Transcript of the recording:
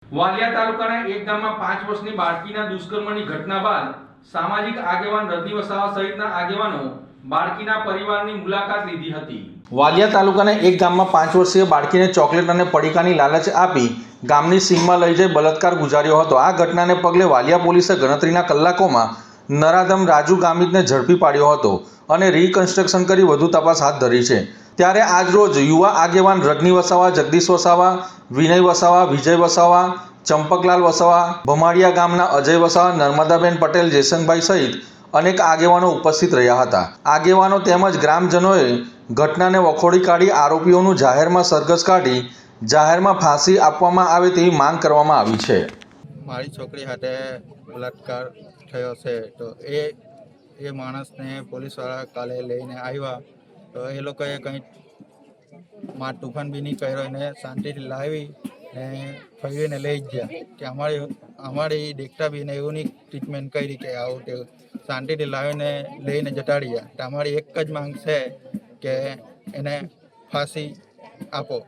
વાલિયા તાલુકાના એક ગામમાં 5 વર્ષની બાળકીના દુષ્કર્મની ઘટના બાદ સામાજિક આગેવાન રતિ વસાવા સહિતના આગેવાનો બાળકીના પરિવારની મુલાકાત લીધી હતી। વાલિયા તાલુકાના એક ગામમાં 5 વર્ષીય બાળકીને ચોકલેટ અને પડીકાની લાલચ આપી ગામની સીમમાં લઈ જઈ બળાત્કાર ગુજાર્યો હતો। આ ઘટનાને પગલે વાલિયા પોલીસે ગણતરીના કલાકોમાં નરાધમ રાજુ ગામિતને ઝડપી પાડ્યો હતો અને રીકન્સ્ટ્રક્શન કરી વધુ તપાસ હાથ ધરી છે। ત્યારે આજરોજ યુવા આગેવાન રજની વસાવા, જગદીશ વસાવા, વિનય વસાવા, વિજય વસાવા, ચંપકલાલ વસાવા, ભમાડિયા ગામના અજય વસાવા, નર્મદાબેન પટેલ, જેસંગભાઈ સહિત અનેક આગેવાનો ઉપસ્થિત રહ્યા હતા। આગેવાનો તેમજ ગ્રામજનોએ ઘટનાને વખોડી કાઢી આરોપીઓનું જાહેરમાં સરઘસ કાઢી જાહેરમાં ફાંસી આપવામાં આવે તેવી માંગ કરવામાં આવી છે। મારી છોકરી સાથે બલાત્કાર થયો છે તો એ માણસને પોલીસવાળા કાલે લઈને આવ્યા તો એ લોકોએ કંઈ માર તુફાન બી નહીં કર્યો એને શાંતિથી લાવી ને ફરીને લઈ જ ગયા કે અમારી દેખતા બી ને એવું નહીં ટ્રીટમેન્ટ કરી કે આવું તેવું શાંતિથી લાવીને લઈને જતા રહ્યા। તો અમારી એક જ માંગ છે કે એને ફાંસી આપો।